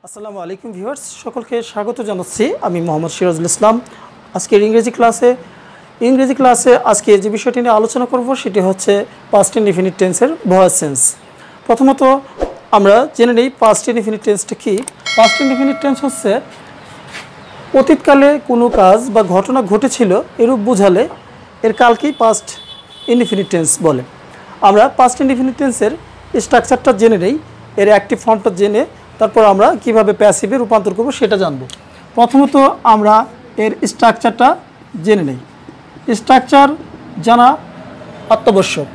আসসালামু আলাইকুম ভিউয়ার্স, সকলকে স্বাগত জানাচ্ছি। আমি মোহাম্মদ সিরাজুল ইসলাম। আজকের ইংরেজি ক্লাসে আজকে যে বিষয়টি নিয়ে আলোচনা করব সেটি হচ্ছে পাস্ট ইনডিফিনিট টেন্সের ভয়েস চেঞ্জ। প্রথমত আমরা জেনে নেই পাস্ট ইনডিফিনিট টেন্সটা কি। পাস্ট ইনডিফিনিট টেন্স হচ্ছে অতীতকালে কোনো কাজ বা ঘটনা ঘটেছিল এরূপ বোঝালে এর কালকেই পাস্ট ইনডিফিনিট টেন্স বলে। আমরা পাস্ট ইনডিফিনিট টেন্সের স্ট্রাকচারটা জেনে নেই, এর অ্যাক্টিভ ফর্মটা জেনে তারপর আমরা কিভাবে প্যাসিভে রূপান্তর করব সেটা জানব। প্রথমত আমরা এর স্ট্রাকচারটা জেনে নেই। স্ট্রাকচার জানা অত্যাবশ্যক,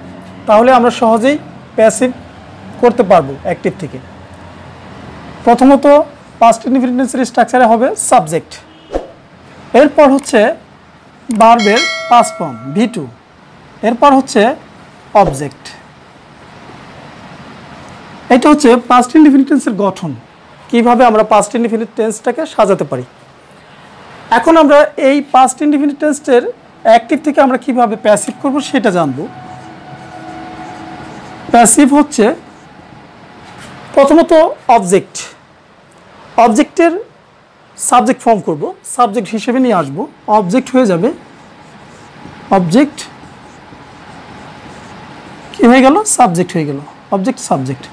তাহলে আমরা সহজেই প্যাসিভ করতে পারবো অ্যাক্টিভ থেকে। প্রথমত পাস্ট ইনডিফিনিট টেন্সের স্ট্রাকচারে হবে সাবজেক্ট, এরপর হচ্ছে ভার্বের পাস্ট ফর্ম V2, এরপর হচ্ছে অবজেক্ট। এটা হচ্ছে পাস্ট ইনডিফিনিট টেন্সের গঠন, কিভাবে আমরা পাস্ট ইনডিফিনিট টেন্সটাকে সাজাতে পারি। এখন আমরা এই পাস্ট ইনডিফিনিট টেন্সের অ্যাক্টিভ থেকে আমরা কিভাবে প্যাসিভ করব সেটা জানব। প্যাসিভ হচ্ছে প্রথমত অবজেক্টের সাবজেক্ট ফর্ম করব, সাবজেক্ট হিসেবে নিয়ে আসব। অবজেক্ট হয়ে যাবে, অবজেক্ট কি হয়ে গেল, সাবজেক্ট হয়ে গেল, অবজেক্ট সাবজেক্ট।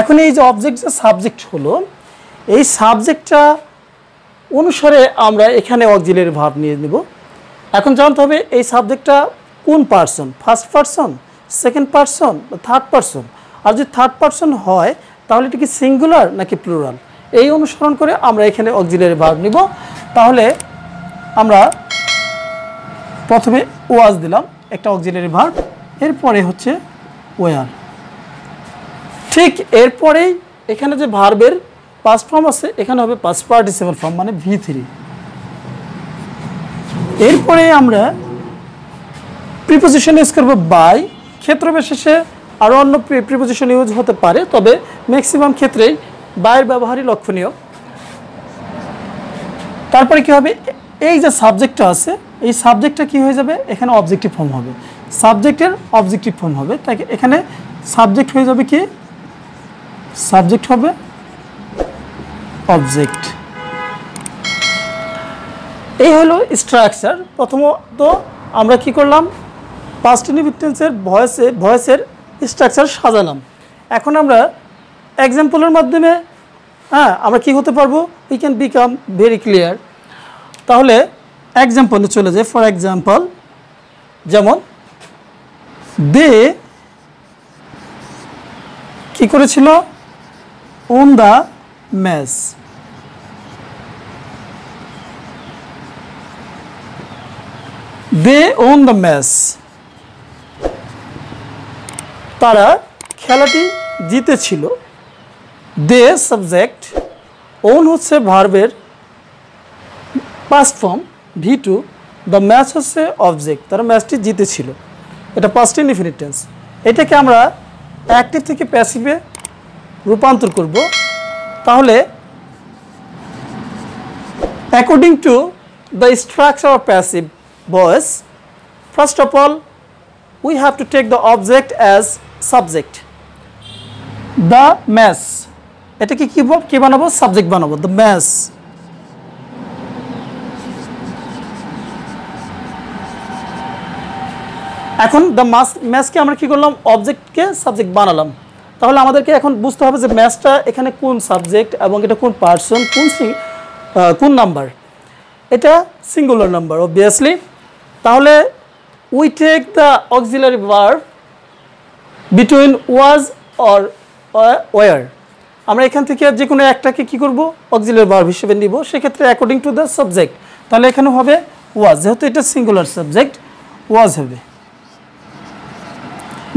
এখন এই যে অবজেক্ট যে সাবজেক্ট হলো, এই সাবজেক্টটা অনুসারে আমরা এখানে অক্সিলারি ভার্ব নিয়ে নেব। এখন জানতে হবে এই সাবজেক্টটা কোন person, first person, second person বা থার্ড পার্সন। আর যদি থার্ড পার্সন হয় তাহলে এটা কি সিঙ্গুলার নাকি প্লুরাল, এই অনুসরণ করে আমরা এখানে অক্সিলারি ভার্ব নিব। তাহলে আমরা প্রথমে ওয়াজ দিলাম একটা অক্সিলারি ভার্ব, এরপরে হচ্ছে ওয়ার। ঠিক এরপরেই এখানে যে ভার্বের পাস্ট ফর্ম আছে এখানে হবে পাস্ট পার্টিসিপল ফর্ম মানে V3। এরপরে আমরা প্রিপোজিশন ইউজ করব বাই। ক্ষেত্র বিশেষে আরও অন্য প্রিপোজিশন ইউজ হতে পারে, তবে ম্যাক্সিমাম ক্ষেত্রেই বাইয়ের ব্যবহারই লক্ষণীয়। তারপরে কি হবে, এই যে সাবজেক্টটা আছে এই সাবজেক্টটা কি হয়ে যাবে, এখানে অবজেক্টিভ ফর্ম হবে, সাবজেক্টের অবজেক্টিভ ফর্ম হবে। তাই এখানে সাবজেক্ট হয়ে যাবে কি, সাবজেক্ট হবে অবজেক্ট। এই হলো স্ট্রাকচার। প্রথমত আমরা কি করলাম, পাস্ট ইনডিফিনিট টেন্সের ভয়েসের স্ট্রাকচার সাজালাম। এখন আমরা এক্সাম্পলের মাধ্যমে আমরা কি হতে পারবো, we can become very clear. তাহলে এক্সাম্পলে চলে যায়। ফর এক্সাম্পল, যেমন দে কি করেছিল, won the mess. They won the match, তারা খেলাটি জিতেছিল। দে সাবজেক্ট, ওন হচ্ছে ভার্বের past form V2, the match হচ্ছে অবজেক্ট, তারা ম্যাচটি জিতেছিল। এটা পাস্ট ইনডিফিনিট টেন্স। এটাকে আমরা অ্যাক্টিভ থেকে প্যাসিভে রূপান্তর করব। তাহলে according to the structure of passive voice, first of all we have to take the object as subject. The mass, এটাকে কি বানাবো, সাবজেক্ট বানাবো, the mass। এখন the massকে আমরা কি করলাম, অবজেক্টকে সাবজেক্ট বানালাম। তাহলে আমাদেরকে এখন বুঝতে হবে যে ম্যাচটা এখানে কোন সাবজেক্ট এবং এটা কোন পার্সন, কোন নাম্বার। এটা সিঙ্গুলার নাম্বার অবভিয়াসলি। তাহলে we take the auxiliary verb between was or where। আমরা এখান থেকে যে কোনো একটাকে কি করব, auxiliary verb হিসেবে নিব, সেক্ষেত্রে অ্যাকর্ডিং টু দ্য সাবজেক্ট। তাহলে এখানে হবে was, যেহেতু এটা সিঙ্গুলার সাবজেক্ট was হবে,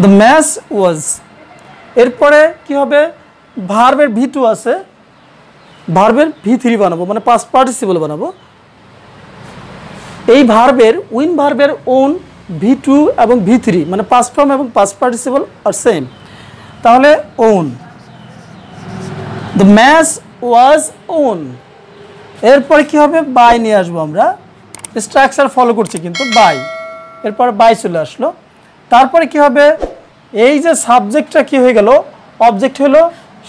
the match was। এরপরে কি হবে, ভার্বের V2 আছে, ভার্বের V3 বানাবো মানে পাস্ট পার্টিসিপল বানাবো। এই ভার্বের উইন ভার্বের ওন V2 এবং V3 মানে পাস্ট ফর্ম এবং পাস্ট পার্টিসিপল আর সেম। তাহলে won, the match was won. এরপরে কি হবে, বাই নিয়ে আসবো আমরা, স্ট্রাকচার ফলো করছি কিন্তু বাই, এরপর বাই চলে আসলো। তারপরে কি হবে, এই যে সাবজেক্টটা কি হয়ে গেল, অবজেক্ট হলো,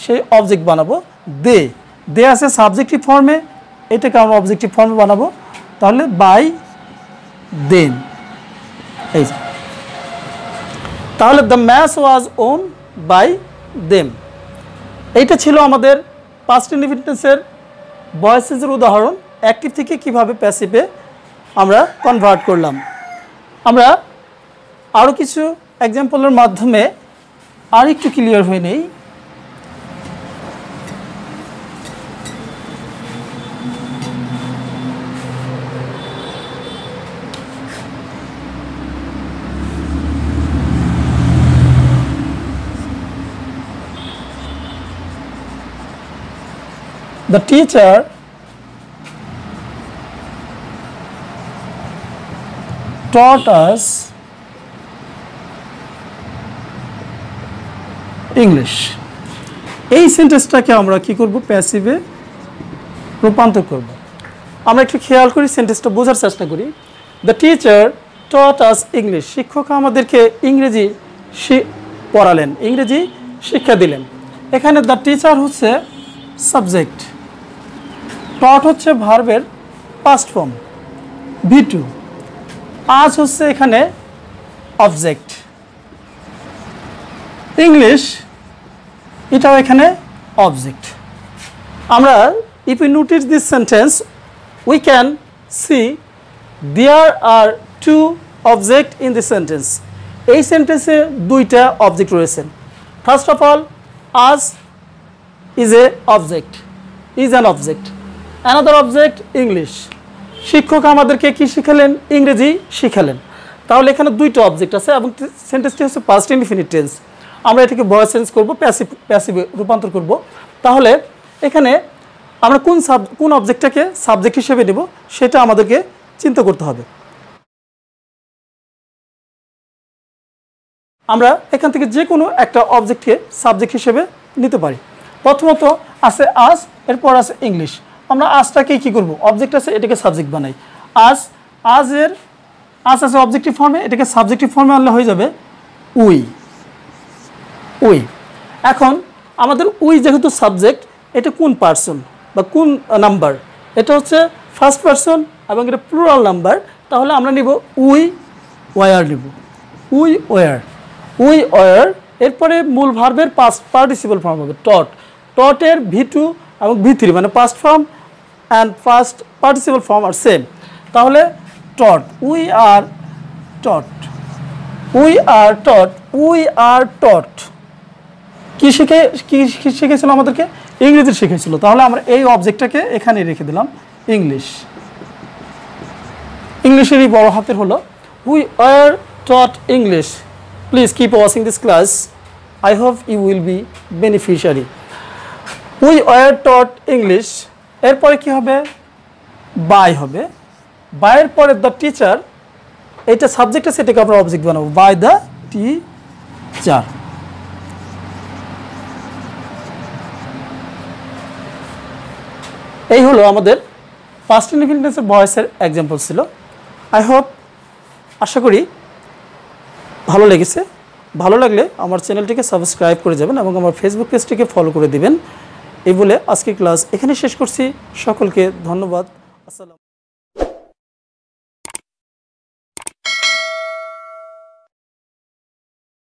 সেই অবজেক্ট বানাবো দে। দেয়া আছে সাবজেক্টিভ ফর্মে, এটাকে আমরা অবজেক্টিভ ফর্মে বানাবো। তাহলে বাই দেম, এই যে, তাহলে the match was won by them. এইটা ছিল আমাদের পাস্ট ইনডিফিনিট টেন্সের ভয়েস চেঞ্জের উদাহরণ, অ্যাক্টিভ থেকে কিভাবে প্যাসিভে আমরা কনভার্ট করলাম। আমরা আরও কিছু এক্সাম্পলের মাধ্যমে আর একটু ক্লিয়ার হয়ে নেই। The teacher taught us English. এই সেন্টেন্সটাকে আমরা কি করব? প্যাসিভে রূপান্তর করব। আমরা একটু খেয়াল করি, সেন্টেন্সটা বোঝার চেষ্টা করি। The teacher taught us English, শিক্ষক আমাদেরকে ইংরেজি পড়ালেন, ইংরেজি শিক্ষা দিলেন। এখানে দ্য টিচার হচ্ছে সাবজেক্ট, টট হচ্ছে ভার্বের পাস্ট ফর্ম V2, আজ হচ্ছে এখানে অবজেক্ট, ইংলিশ এটাও এখানে অবজেক্ট। আমরা if you notice this sentence we can see there are two object in this sentence. এই সেন্টেন্সে দুইটা অবজেক্ট রয়েছে। First of all, us is a object, is an object. Another object English, শিক্ষক আমাদেরকে কি শিখালেন? ইংরেজি শিখালেন। তাহলে এখানে দুইটা অবজেক্ট আছে এবং সেন্টেন্সটি হচ্ছে পাস্ট ইনডিফিনিট টেন্স। আমরা এটাকে ভয়েস চেঞ্জ করব, প্যাসিভে রূপান্তর করব। তাহলে এখানে আমরা কোন অবজেক্টটাকে সাবজেক্ট হিসেবে নেব সেটা আমাদেরকে চিন্তা করতে হবে। আমরা এখান থেকে যে কোনো একটা অবজেক্টকে সাবজেক্ট হিসেবে নিতে পারি। প্রথমত আছে আজ, এরপর আছে ইংলিশ। আমরা আজটাকে কি করব? অবজেক্ট আছে, এটাকে সাবজেক্ট বানাই। আজ আছে অবজেক্টিভ ফর্মে, এটাকে সাবজেক্টিভ ফর্মে আনলে হয়ে যাবে উই। এখন আমাদের উই যেহেতু সাবজেক্ট, এটা কোন পার্সন বা কোন নাম্বার? এটা হচ্ছে ফার্স্ট পার্সন এবং এটা প্লুরাল নাম্বার। তাহলে আমরা নিব উই ওয়ার, নিব উই ওয়ার। এরপরে মূল ভার্বের পাস্ট পার্টিসিপল ফর্ম হবে টট। টটের V2 এবং V3 মানে past form and first participle form আর সেম। তাহলে টট, উই আর টট। কি শিখেছিল আমাদেরকে? ইংরেজি শিখেছিল। তাহলে আমরা এই অবজেক্টটাকে এখানে রেখে দিলাম, ইংলিশেরই বড় হাতের হলো we are taught English. Please keep watching this class, I hope you will be beneficiary. We are taught English. এরপরে কি হবে? বাই হবে। বাইয়ের পরে দ্য টিচার, এটা সাবজেক্ট আছে, এটাকে আমরা অবজেক্ট বানাবো, বাই দ্য টিচার। এই হলো আমাদের পাস্ট ইনডিফিনিট টেন্সের ভয়েসের এক্সাম্পল ছিল। আশা করি ভালো লেগেছে। ভালো লাগলে আমার চ্যানেলটিকে সাবস্ক্রাইব করে যাবেন এবং আমার ফেসবুক পেজটিকে ফলো করে দিবেন। এই বলে আজকের ক্লাস এখানে শেষ করছি। সকলকে ধন্যবাদ। আসসালাম।